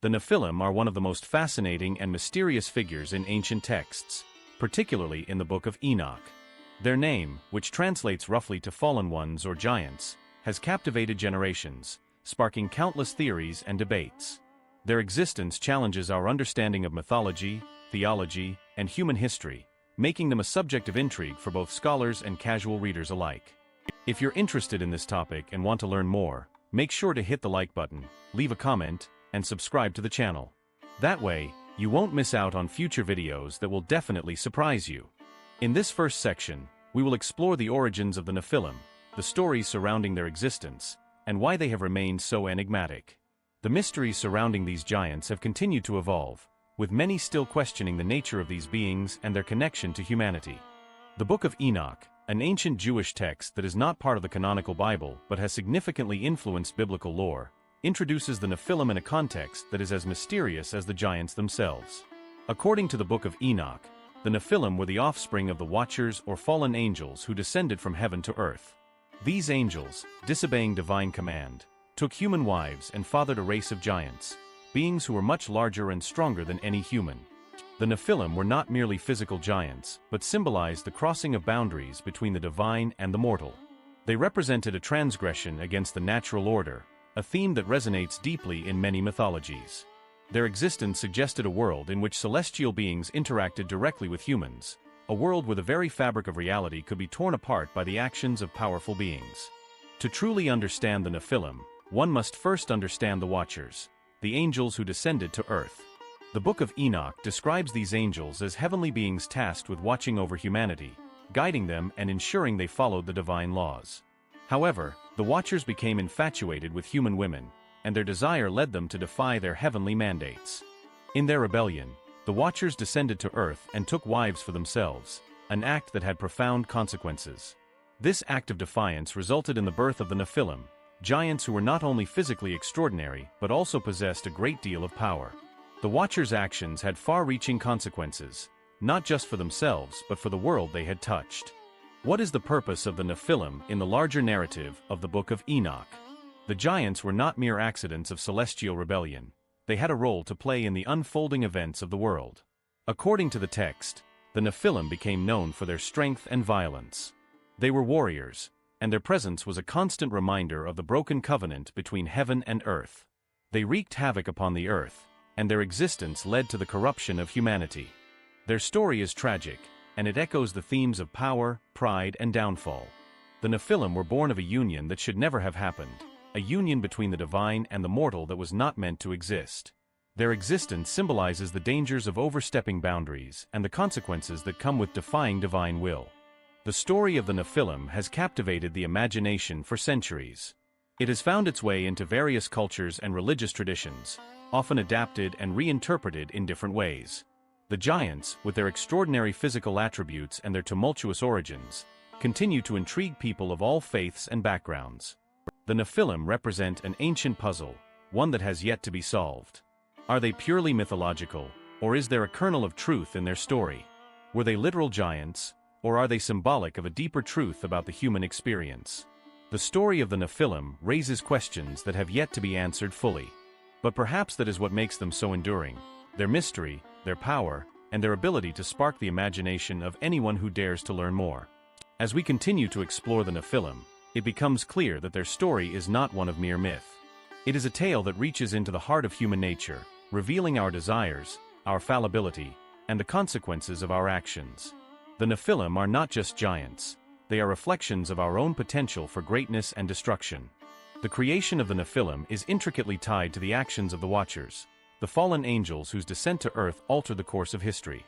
The Nephilim are one of the most fascinating and mysterious figures in ancient texts, particularly in the Book of Enoch. Their name, which translates roughly to fallen ones or giants, has captivated generations, sparking countless theories and debates. Their existence challenges our understanding of mythology, theology, and human history, making them a subject of intrigue for both scholars and casual readers alike. If you're interested in this topic and want to learn more, make sure to hit the like button, leave a comment, and subscribe to the channel. That way, you won't miss out on future videos that will definitely surprise you. In this first section, we will explore the origins of the Nephilim, the stories surrounding their existence, and why they have remained so enigmatic. The mysteries surrounding these giants have continued to evolve, with many still questioning the nature of these beings and their connection to humanity. The Book of Enoch, an ancient Jewish text that is not part of the canonical Bible but has significantly influenced biblical lore, introduces the Nephilim in a context that is as mysterious as the giants themselves. According to the Book of Enoch, the Nephilim were the offspring of the Watchers or fallen angels who descended from heaven to earth. These angels, disobeying divine command, took human wives and fathered a race of giants, beings who were much larger and stronger than any human. The Nephilim were not merely physical giants, but symbolized the crossing of boundaries between the divine and the mortal. They represented a transgression against the natural order, a theme that resonates deeply in many mythologies. Their existence suggested a world in which celestial beings interacted directly with humans, a world where the very fabric of reality could be torn apart by the actions of powerful beings. To truly understand the Nephilim, one must first understand the Watchers, the angels who descended to earth. The Book of Enoch describes these angels as heavenly beings tasked with watching over humanity, guiding them and ensuring they followed the divine laws. However, the Watchers became infatuated with human women, and their desire led them to defy their heavenly mandates. In their rebellion, the Watchers descended to earth and took wives for themselves, an act that had profound consequences. This act of defiance resulted in the birth of the Nephilim, giants who were not only physically extraordinary but also possessed a great deal of power. The Watchers' actions had far-reaching consequences, not just for themselves but for the world they had touched. What is the purpose of the Nephilim in the larger narrative of the Book of Enoch? The giants were not mere accidents of celestial rebellion. They had a role to play in the unfolding events of the world. According to the text, the Nephilim became known for their strength and violence. They were warriors, and their presence was a constant reminder of the broken covenant between heaven and earth. They wreaked havoc upon the earth, and their existence led to the corruption of humanity. Their story is tragic, and it echoes the themes of power, pride, and downfall. The Nephilim were born of a union that should never have happened, a union between the divine and the mortal that was not meant to exist. Their existence symbolizes the dangers of overstepping boundaries and the consequences that come with defying divine will. The story of the Nephilim has captivated the imagination for centuries. It has found its way into various cultures and religious traditions, often adapted and reinterpreted in different ways. The giants, with their extraordinary physical attributes and their tumultuous origins, continue to intrigue people of all faiths and backgrounds. The Nephilim represent an ancient puzzle, one that has yet to be solved. Are they purely mythological, or is there a kernel of truth in their story? Were they literal giants, or are they symbolic of a deeper truth about the human experience? The story of the Nephilim raises questions that have yet to be answered fully. But perhaps that is what makes them so enduring: their mystery, their power, and their ability to spark the imagination of anyone who dares to learn more. As we continue to explore the Nephilim, it becomes clear that their story is not one of mere myth. It is a tale that reaches into the heart of human nature, revealing our desires, our fallibility, and the consequences of our actions. The Nephilim are not just giants. They are reflections of our own potential for greatness and destruction. The creation of the Nephilim is intricately tied to the actions of the Watchers, the fallen angels whose descent to earth altered the course of history.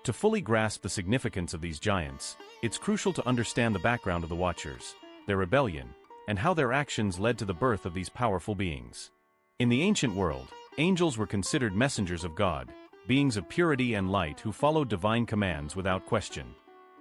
To fully grasp the significance of these giants, it's crucial to understand the background of the Watchers, their rebellion, and how their actions led to the birth of these powerful beings. In the ancient world, angels were considered messengers of God, beings of purity and light who followed divine commands without question.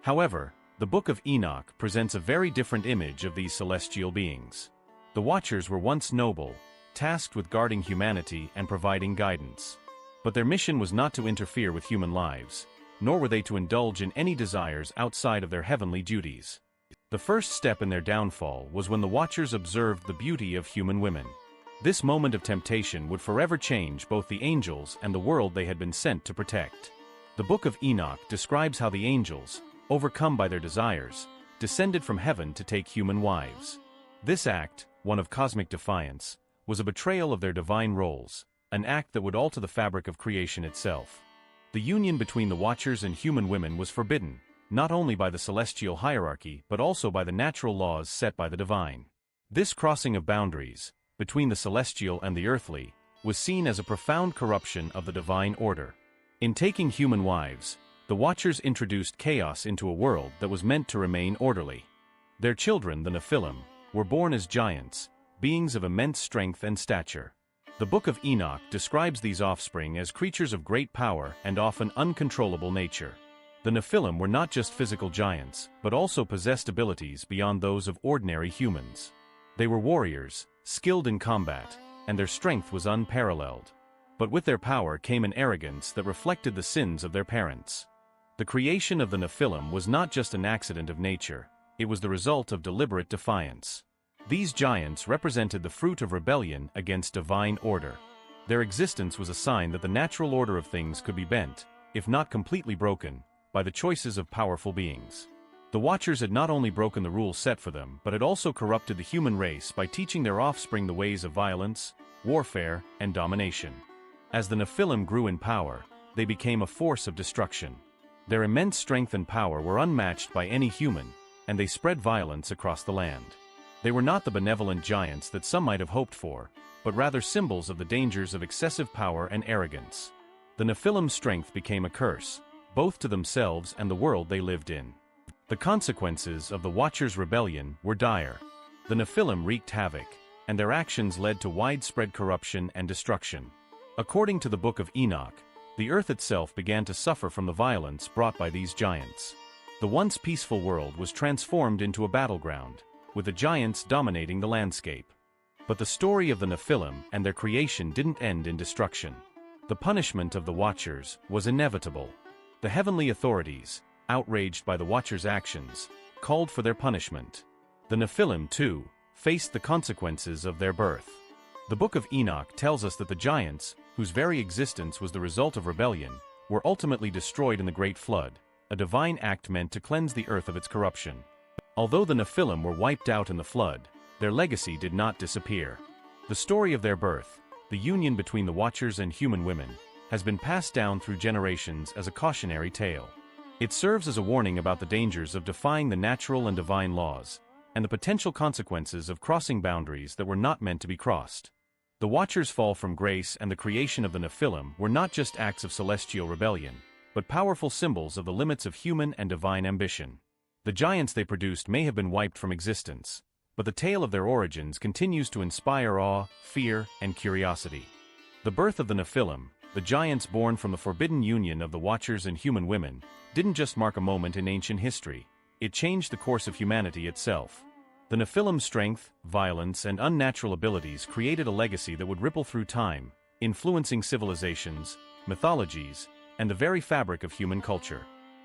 However, the Book of Enoch presents a very different image of these celestial beings. The Watchers were once noble, tasked with guarding humanity and providing guidance. But their mission was not to interfere with human lives, nor were they to indulge in any desires outside of their heavenly duties. The first step in their downfall was when the Watchers observed the beauty of human women. This moment of temptation would forever change both the angels and the world they had been sent to protect. The Book of Enoch describes how the angels, overcome by their desires, descended from heaven to take human wives. This act, one of cosmic defiance, was a betrayal of their divine roles, an act that would alter the fabric of creation itself. The union between the Watchers and human women was forbidden, not only by the celestial hierarchy but also by the natural laws set by the divine. This crossing of boundaries, between the celestial and the earthly, was seen as a profound corruption of the divine order. In taking human wives, the Watchers introduced chaos into a world that was meant to remain orderly. Their children, the Nephilim, were born as giants, beings of immense strength and stature. The Book of Enoch describes these offspring as creatures of great power and often uncontrollable nature. The Nephilim were not just physical giants, but also possessed abilities beyond those of ordinary humans. They were warriors, skilled in combat, and their strength was unparalleled. But with their power came an arrogance that reflected the sins of their parents. The creation of the Nephilim was not just an accident of nature, it was the result of deliberate defiance. These giants represented the fruit of rebellion against divine order. Their existence was a sign that the natural order of things could be bent, if not completely broken, by the choices of powerful beings. The Watchers had not only broken the rules set for them, but had also corrupted the human race by teaching their offspring the ways of violence, warfare, and domination. As the Nephilim grew in power, they became a force of destruction. Their immense strength and power were unmatched by any human, and they spread violence across the land. They were not the benevolent giants that some might have hoped for, but rather symbols of the dangers of excessive power and arrogance. The Nephilim's strength became a curse, both to themselves and the world they lived in. The consequences of the Watchers' rebellion were dire. The Nephilim wreaked havoc, and their actions led to widespread corruption and destruction. According to the Book of Enoch, the earth itself began to suffer from the violence brought by these giants. The once peaceful world was transformed into a battleground, with the giants dominating the landscape. But the story of the Nephilim and their creation didn't end in destruction. The punishment of the Watchers was inevitable. The heavenly authorities, outraged by the Watchers' actions, called for their punishment. The Nephilim, too, faced the consequences of their birth. The Book of Enoch tells us that the giants, whose very existence was the result of rebellion, were ultimately destroyed in the Great Flood, a divine act meant to cleanse the earth of its corruption. Although the Nephilim were wiped out in the flood, their legacy did not disappear. The story of their birth, the union between the Watchers and human women, has been passed down through generations as a cautionary tale. It serves as a warning about the dangers of defying the natural and divine laws, and the potential consequences of crossing boundaries that were not meant to be crossed. The Watchers' fall from grace and the creation of the Nephilim were not just acts of celestial rebellion, but powerful symbols of the limits of human and divine ambition. The giants they produced may have been wiped from existence, but the tale of their origins continues to inspire awe, fear, and curiosity. The birth of the Nephilim, the giants born from the forbidden union of the Watchers and human women, didn't just mark a moment in ancient history, it changed the course of humanity itself. The Nephilim's strength, violence, and unnatural abilities created a legacy that would ripple through time, influencing civilizations, mythologies, and the very fabric of human culture.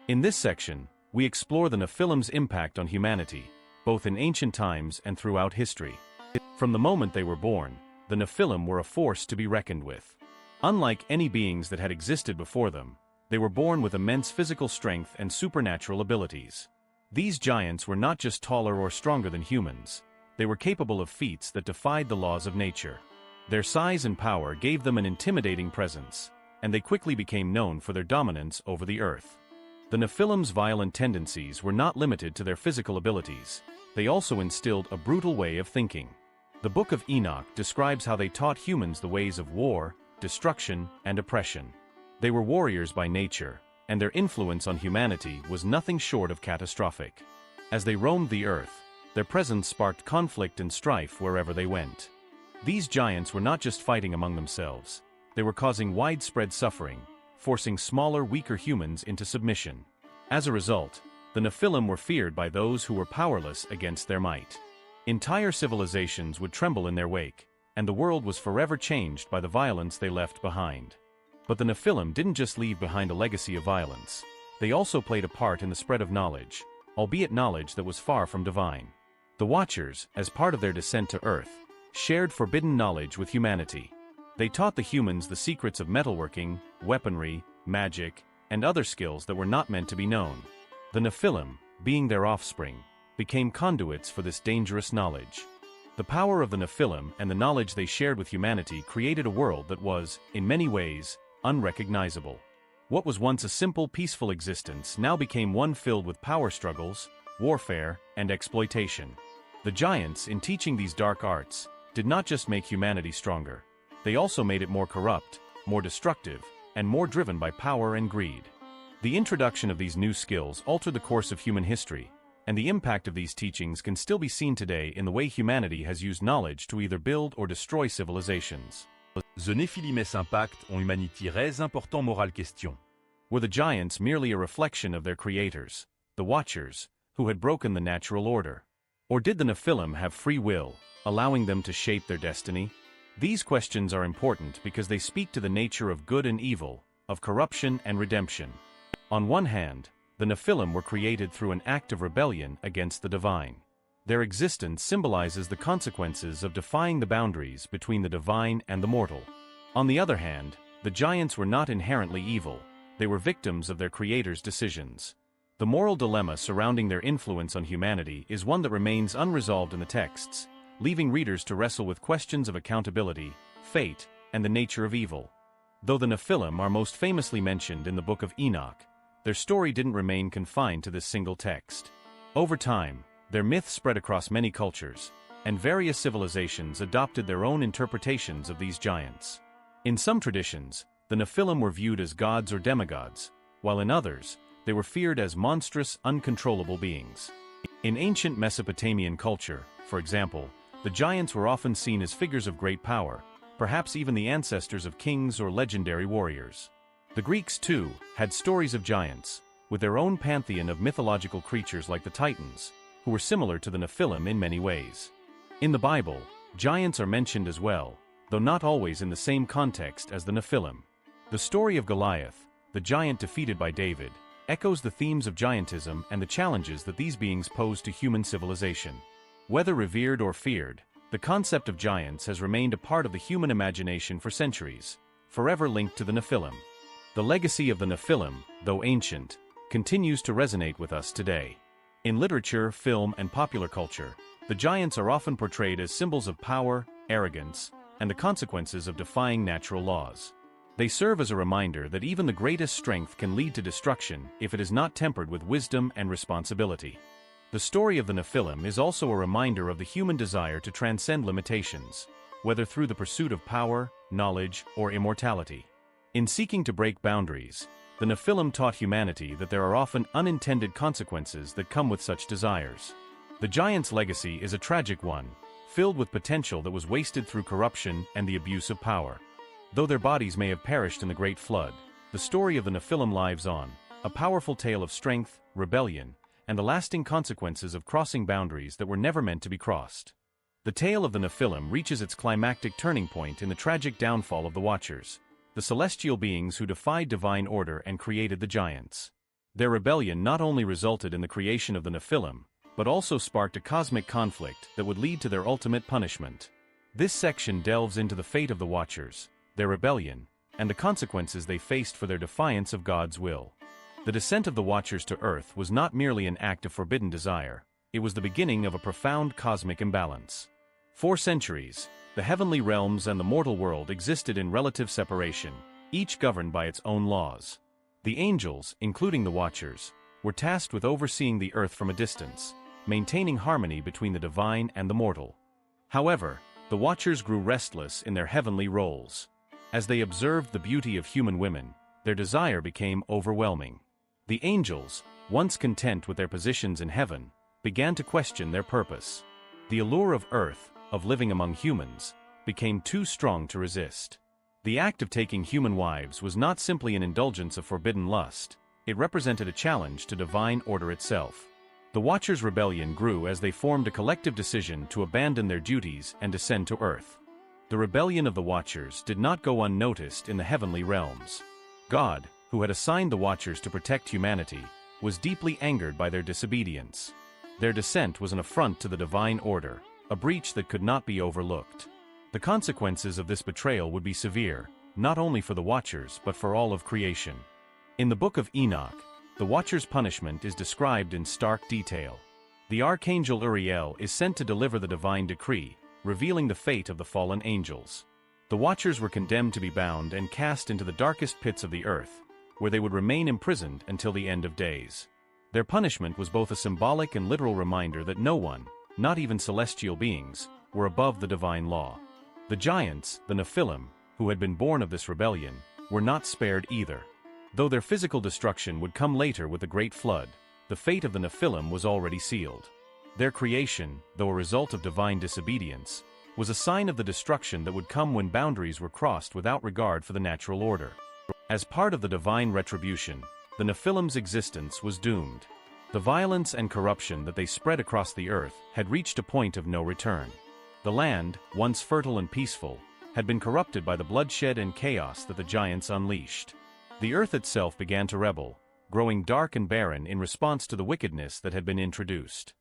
In this section, we explore the Nephilim's impact on humanity, both in ancient times and throughout history. From the moment they were born, the Nephilim were a force to be reckoned with. Unlike any beings that had existed before them, they were born with immense physical strength and supernatural abilities. These giants were not just taller or stronger than humans, they were capable of feats that defied the laws of nature. Their size and power gave them an intimidating presence, and they quickly became known for their dominance over the earth. The Nephilim's violent tendencies were not limited to their physical abilities, they also instilled a brutal way of thinking. The Book of Enoch describes how they taught humans the ways of war, destruction, and oppression. They were warriors by nature, and their influence on humanity was nothing short of catastrophic. As they roamed the earth, their presence sparked conflict and strife wherever they went. These giants were not just fighting among themselves, they were causing widespread suffering, forcing smaller, weaker humans into submission. As a result, the Nephilim were feared by those who were powerless against their might. Entire civilizations would tremble in their wake, and the world was forever changed by the violence they left behind. But the Nephilim didn't just leave behind a legacy of violence, they also played a part in the spread of knowledge, albeit knowledge that was far from divine. The Watchers, as part of their descent to Earth, shared forbidden knowledge with humanity. They taught the humans the secrets of metalworking, weaponry, magic, and other skills that were not meant to be known. The Nephilim, being their offspring, became conduits for this dangerous knowledge. The power of the Nephilim and the knowledge they shared with humanity created a world that was, in many ways, unrecognizable. What was once a simple, peaceful existence now became one filled with power struggles, warfare, and exploitation. The giants, in teaching these dark arts, did not just make humanity stronger. They also made it more corrupt, more destructive, and more driven by power and greed. The introduction of these new skills altered the course of human history, and the impact of these teachings can still be seen today in the way humanity has used knowledge to either build or destroy civilizations. The Nephilim impact on humanity reste important morale question. Were the giants merely a reflection of their creators, the Watchers, who had broken the natural order? Or did the Nephilim have free will, allowing them to shape their destiny? These questions are important because they speak to the nature of good and evil, of corruption and redemption. On one hand, the Nephilim were created through an act of rebellion against the divine. Their existence symbolizes the consequences of defying the boundaries between the divine and the mortal. On the other hand, the giants were not inherently evil. They were victims of their creator's decisions. The moral dilemma surrounding their influence on humanity is one that remains unresolved in the texts, leaving readers to wrestle with questions of accountability, fate, and the nature of evil. Though the Nephilim are most famously mentioned in the Book of Enoch, their story didn't remain confined to this single text. Over time, their myth spread across many cultures, and various civilizations adopted their own interpretations of these giants. In some traditions, the Nephilim were viewed as gods or demigods, while in others, they were feared as monstrous, uncontrollable beings. In ancient Mesopotamian culture, for example, the giants were often seen as figures of great power, perhaps even the ancestors of kings or legendary warriors. The Greeks, too, had stories of giants, with their own pantheon of mythological creatures like the Titans, who were similar to the Nephilim in many ways. In the Bible, giants are mentioned as well, though not always in the same context as the Nephilim. The story of Goliath, the giant defeated by David, echoes the themes of giantism and the challenges that these beings pose to human civilization. Whether revered or feared, the concept of giants has remained a part of the human imagination for centuries, forever linked to the Nephilim. The legacy of the Nephilim, though ancient, continues to resonate with us today. In literature, film, and popular culture, the giants are often portrayed as symbols of power, arrogance, and the consequences of defying natural laws. They serve as a reminder that even the greatest strength can lead to destruction if it is not tempered with wisdom and responsibility. The story of the Nephilim is also a reminder of the human desire to transcend limitations, whether through the pursuit of power, knowledge, or immortality. In seeking to break boundaries, the Nephilim taught humanity that there are often unintended consequences that come with such desires. The giants' legacy is a tragic one, filled with potential that was wasted through corruption and the abuse of power. Though their bodies may have perished in the Great Flood, the story of the Nephilim lives on, a powerful tale of strength, rebellion, and the lasting consequences of crossing boundaries that were never meant to be crossed. The tale of the Nephilim reaches its climactic turning point in the tragic downfall of the Watchers, the celestial beings who defied divine order and created the giants. Their rebellion not only resulted in the creation of the Nephilim, but also sparked a cosmic conflict that would lead to their ultimate punishment. This section delves into the fate of the Watchers, their rebellion, and the consequences they faced for their defiance of God's will. The descent of the Watchers to Earth was not merely an act of forbidden desire, it was the beginning of a profound cosmic imbalance. For centuries, the heavenly realms and the mortal world existed in relative separation, each governed by its own laws. The angels, including the Watchers, were tasked with overseeing the earth from a distance, maintaining harmony between the divine and the mortal. However, the Watchers grew restless in their heavenly roles. As they observed the beauty of human women, their desire became overwhelming. The angels, once content with their positions in heaven, began to question their purpose. The allure of earth, of living among humans, became too strong to resist. The act of taking human wives was not simply an indulgence of forbidden lust, it represented a challenge to divine order itself. The Watchers' rebellion grew as they formed a collective decision to abandon their duties and descend to earth. The rebellion of the Watchers did not go unnoticed in the heavenly realms. God, who had assigned the Watchers to protect humanity, was deeply angered by their disobedience. Their descent was an affront to the divine order, a breach that could not be overlooked. The consequences of this betrayal would be severe, not only for the Watchers but for all of creation. In the Book of Enoch, the Watchers' punishment is described in stark detail. The archangel Uriel is sent to deliver the divine decree, revealing the fate of the fallen angels. The Watchers were condemned to be bound and cast into the darkest pits of the earth, where they would remain imprisoned until the end of days. Their punishment was both a symbolic and literal reminder that no one, not even celestial beings, were above the divine law. The giants, the Nephilim, who had been born of this rebellion, were not spared either. Though their physical destruction would come later with the Great Flood, the fate of the Nephilim was already sealed. Their creation, though a result of divine disobedience, was a sign of the destruction that would come when boundaries were crossed without regard for the natural order. As part of the divine retribution, the Nephilim's existence was doomed. The violence and corruption that they spread across the earth had reached a point of no return. The land, once fertile and peaceful, had been corrupted by the bloodshed and chaos that the giants unleashed. The earth itself began to rebel, growing dark and barren in response to the wickedness that had been introduced.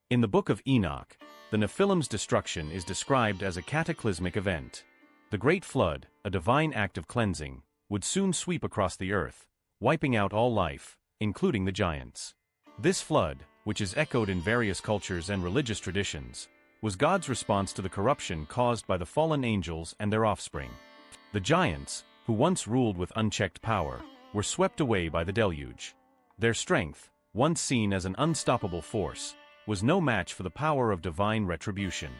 In the Book of Enoch, the Nephilim's destruction is described as a cataclysmic event. The Great Flood, a divine act of cleansing, would soon sweep across the earth, wiping out all life, including the giants. This flood, which is echoed in various cultures and religious traditions, was God's response to the corruption caused by the fallen angels and their offspring. The giants, who once ruled with unchecked power, were swept away by the deluge. Their strength, once seen as an unstoppable force, was no match for the power of divine retribution.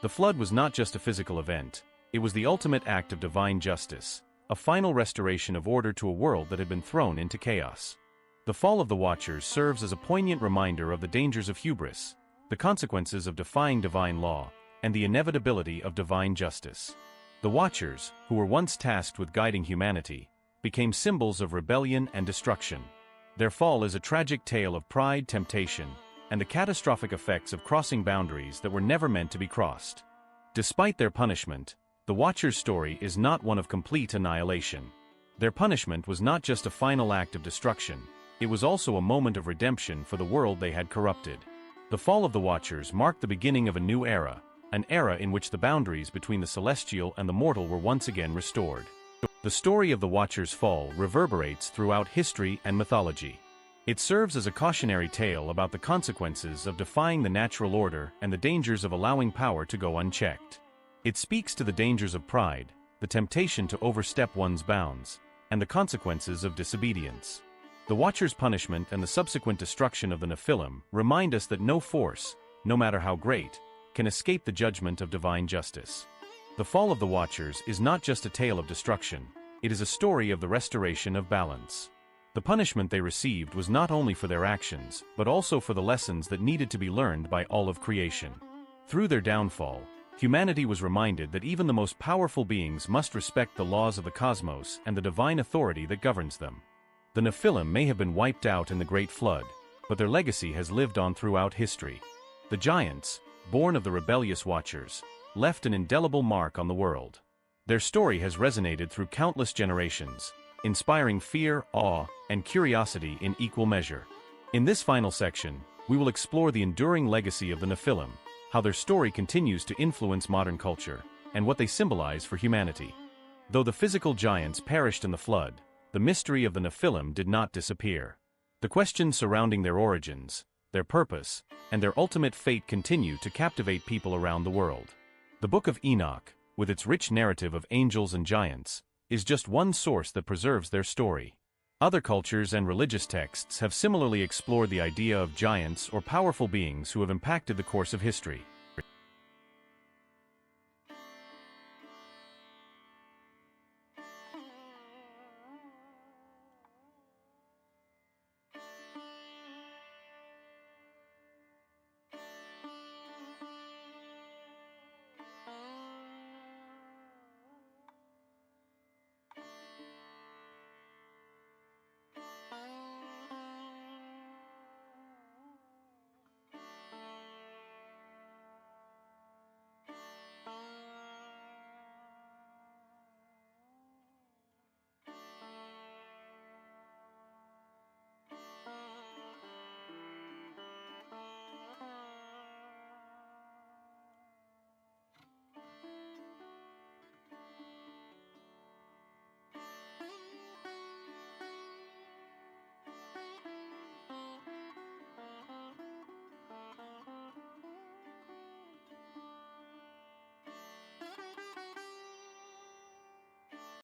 The flood was not just a physical event, it was the ultimate act of divine justice, a final restoration of order to a world that had been thrown into chaos. The fall of the Watchers serves as a poignant reminder of the dangers of hubris, the consequences of defying divine law, and the inevitability of divine justice. The Watchers, who were once tasked with guiding humanity, became symbols of rebellion and destruction. Their fall is a tragic tale of pride, temptation, and the catastrophic effects of crossing boundaries that were never meant to be crossed. Despite their punishment, the Watchers' story is not one of complete annihilation. Their punishment was not just a final act of destruction, it was also a moment of redemption for the world they had corrupted. The fall of the Watchers marked the beginning of a new era, an era in which the boundaries between the celestial and the mortal were once again restored. The story of the Watchers' fall reverberates throughout history and mythology. It serves as a cautionary tale about the consequences of defying the natural order and the dangers of allowing power to go unchecked. It speaks to the dangers of pride, the temptation to overstep one's bounds, and the consequences of disobedience. The Watchers' punishment and the subsequent destruction of the Nephilim remind us that no force, no matter how great, can escape the judgment of divine justice. The fall of the Watchers is not just a tale of destruction, it is a story of the restoration of balance. The punishment they received was not only for their actions, but also for the lessons that needed to be learned by all of creation. Through their downfall, humanity was reminded that even the most powerful beings must respect the laws of the cosmos and the divine authority that governs them. The Nephilim may have been wiped out in the Great Flood, but their legacy has lived on throughout history. The giants, born of the rebellious Watchers, left an indelible mark on the world. Their story has resonated through countless generations, inspiring fear, awe, and curiosity in equal measure. In this final section, we will explore the enduring legacy of the Nephilim, how their story continues to influence modern culture, and what they symbolize for humanity. Though the physical giants perished in the flood, the mystery of the Nephilim did not disappear. The questions surrounding their origins, their purpose, and their ultimate fate continue to captivate people around the world. The Book of Enoch, with its rich narrative of angels and giants, is just one source that preserves their story. Other cultures and religious texts have similarly explored the idea of giants or powerful beings who have impacted the course of history.